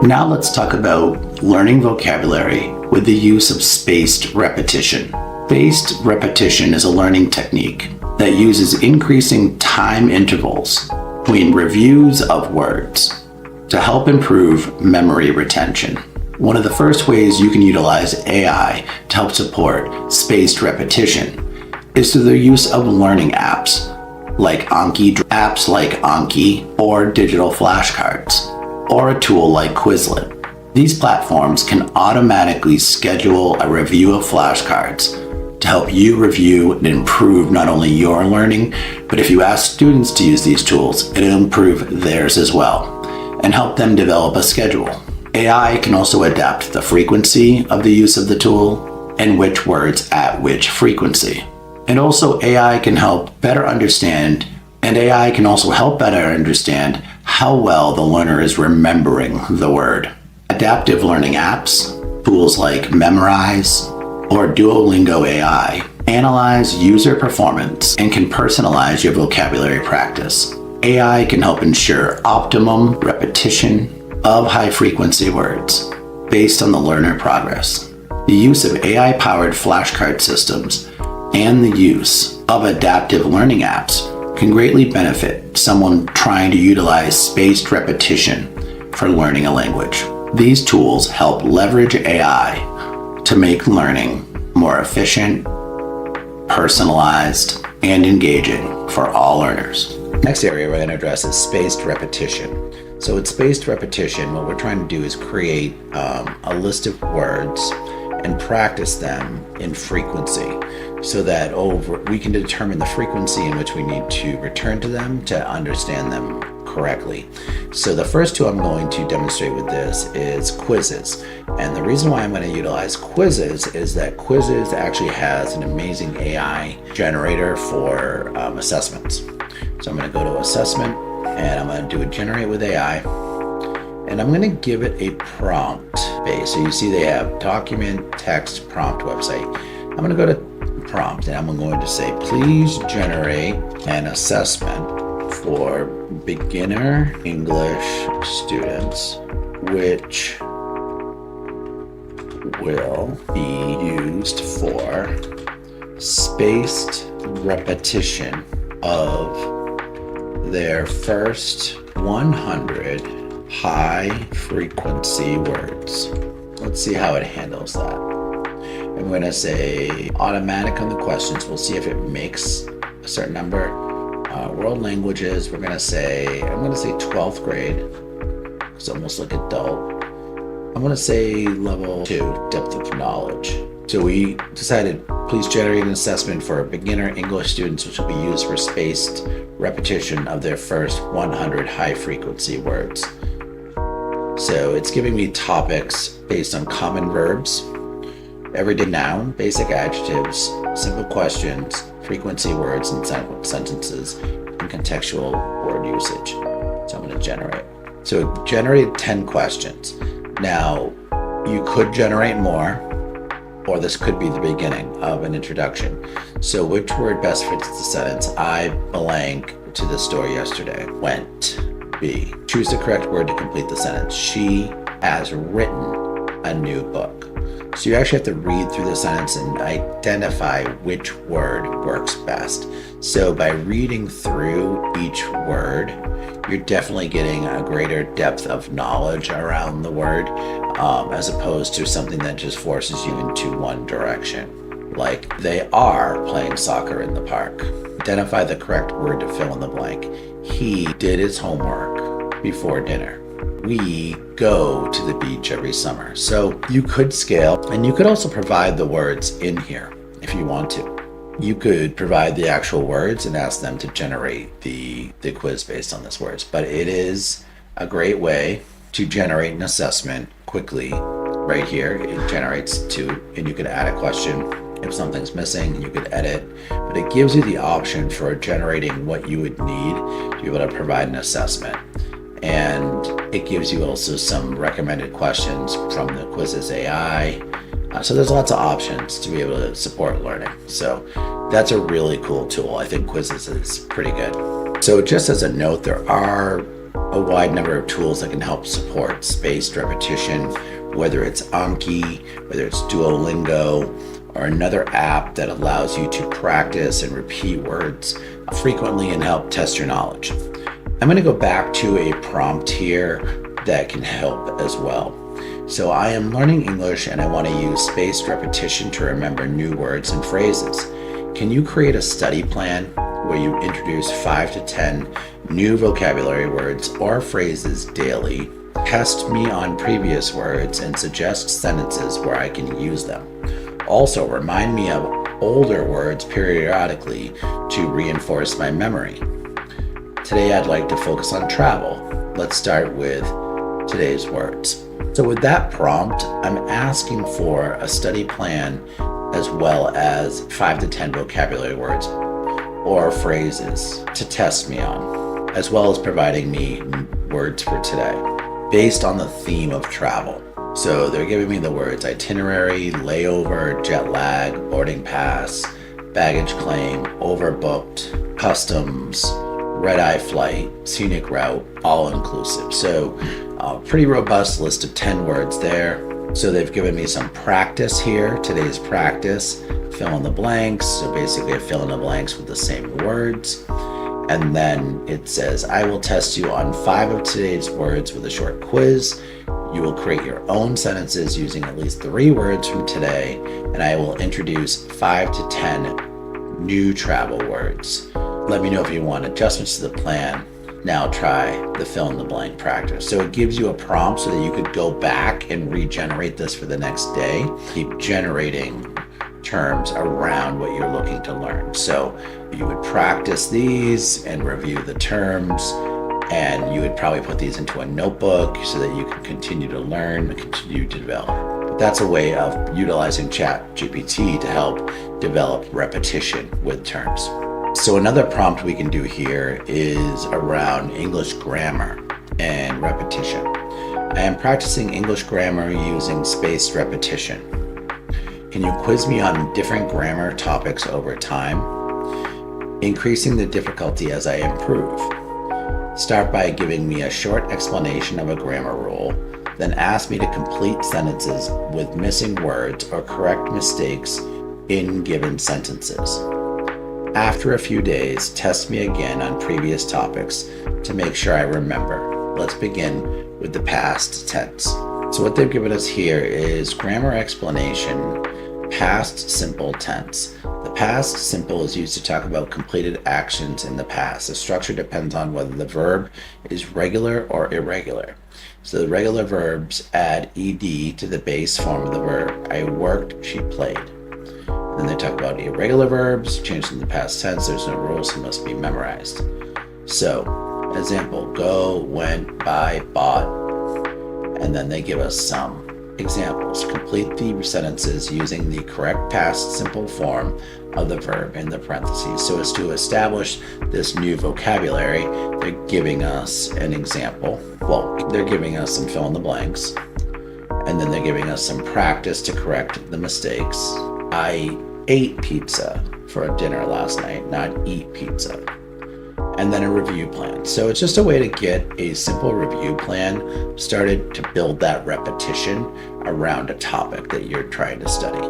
Now let's talk about learning vocabulary with the use of spaced repetition. Spaced repetition is a learning technique that uses increasing time intervals between reviews of words to help improve memory retention. One of the first ways you can utilize AI to help support spaced repetition is through the use of learning apps like Anki or digital flashcards, or a tool like Quizlet. These platforms can automatically schedule a review of flashcards to help you review and improve not only your learning, but if you ask students to use these tools, it'll improve theirs as well and help them develop a schedule. AI can also adapt the frequency of the use of the tool and which words at which frequency. And also AI can also help better understand how well the learner is remembering the word. Adaptive learning apps, tools like Memorize or Duolingo AI, analyze user performance and can personalize your vocabulary practice. AI can help ensure optimum repetition of high-frequency words based on the learner progress. The use of AI-powered flashcard systems and the use of adaptive learning apps can greatly benefit someone trying to utilize spaced repetition for learning a language. These tools help leverage AI to make learning more efficient, personalized, and engaging for all learners. Next area we're going to address is spaced repetition. So with spaced repetition, what we're trying to do is create a list of words and practice them in frequency so that we can determine the frequency in which we need to return to them to understand them correctly. So the first two I'm going to demonstrate with this is quizzes. And the reason why I'm going to utilize quizzes is that quizzes actually has an amazing AI generator for assessments. So I'm going to go to assessment and I'm going to do a generate with AI. And I'm going to give it a prompt base. So you see they have document, text, prompt, website. I'm going to go to prompt and I'm going to say, please generate an assessment for beginner English students, which will be used for spaced repetition of their first 100 high frequency words. Let's see how it handles that. I'm going to say automatic on the questions. We'll see if it makes a certain number. World languages, I'm going to say 12th grade. It's almost like adult. I'm going to say level 2, depth of knowledge. So we decided, please generate an assessment for beginner English students, which will be used for spaced repetition of their first 100 high frequency words. So it's giving me topics based on common verbs, everyday noun, basic adjectives, simple questions, frequency words and sentences, and contextual word usage. So I'm going to generate. So it generated 10 questions. Now, you could generate more, or this could be the beginning of an introduction. So which word best fits the sentence? I blank to the store yesterday. Went. B. Choose the correct word to complete the sentence. She has written a new book. So you actually have to read through the sentence and identify which word works best. So by reading through each word, you're definitely getting a greater depth of knowledge around the word, as opposed to something that just forces you into one direction. Like, they are playing soccer in the park. Identify the correct word to fill in the blank. He did his homework before dinner. We go to the beach every summer. So you could scale, and you could also provide the words in here if you want to. You could provide the actual words and ask them to generate the quiz based on those words. But it is a great way to generate an assessment quickly. Right here, it generates two, and you could add a question. If something's missing, you could edit, but it gives you the option for generating what you would need to be able to provide an assessment. And it gives you also some recommended questions from the quizzes AI. So there's lots of options to be able to support learning. So that's a really cool tool. I think quizzes is pretty good. So just as a note, there are a wide number of tools that can help support spaced repetition, whether it's Anki, whether it's Duolingo, or another app that allows you to practice and repeat words frequently and help test your knowledge. I'm going to go back to a prompt here that can help as well. So I am learning English and I want to use spaced repetition to remember new words and phrases. Can you create a study plan where you introduce 5 to 10 new vocabulary words or phrases daily, test me on previous words, and suggest sentences where I can use them? Also, remind me of older words periodically to reinforce my memory. Today, I'd like to focus on travel. Let's start with today's words. So with that prompt, I'm asking for a study plan as well as 5 to 10 vocabulary words or phrases to test me on, as well as providing me words for today based on the theme of travel. So they're giving me the words itinerary, layover, jet lag, boarding pass, baggage claim, overbooked, customs, red-eye flight, scenic route, all inclusive. So a pretty robust list of 10 words there. So they've given me some practice here. Today's practice, fill in the blanks. So basically I fill in the blanks with the same words. And then it says, I will test you on 5 of today's words with a short quiz. You will create your own sentences using at least 3 words from today, and I will introduce 5 to 10 new travel words. Let me know if you want adjustments to the plan. Now try the fill in the blank practice. So it gives you a prompt so that you could go back and regenerate this for the next day. Keep generating terms around what you're looking to learn. So you would practice these and review the terms, and you would probably put these into a notebook so that you can continue to learn and continue to develop. But that's a way of utilizing ChatGPT to help develop repetition with terms. So another prompt we can do here is around English grammar and repetition. I am practicing English grammar using spaced repetition. Can you quiz me on different grammar topics over time, increasing the difficulty as I improve? Start by giving me a short explanation of a grammar rule, then ask me to complete sentences with missing words or correct mistakes in given sentences. After a few days, test me again on previous topics to make sure I remember. Let's begin with the past tense. So what they've given us here is grammar explanation, past simple tense. The past simple is used to talk about completed actions in the past. The structure depends on whether the verb is regular or irregular. So the regular verbs add ed to the base form of the verb. I worked, she played. Then they talk about irregular verbs, changed in the past tense. There's no rules, so must be memorized. So, example, go, went, buy, bought. And then they give us some examples. Complete the sentences using the correct past simple form of the verb in the parentheses. So as to establish this new vocabulary, they're giving us an example. Well, they're giving us some fill in the blanks. And then they're giving us some practice to correct the mistakes. I ate pizza for dinner last night, not eat pizza. And then a review plan. So it's just a way to get a simple review plan started to build that repetition around a topic that you're trying to study.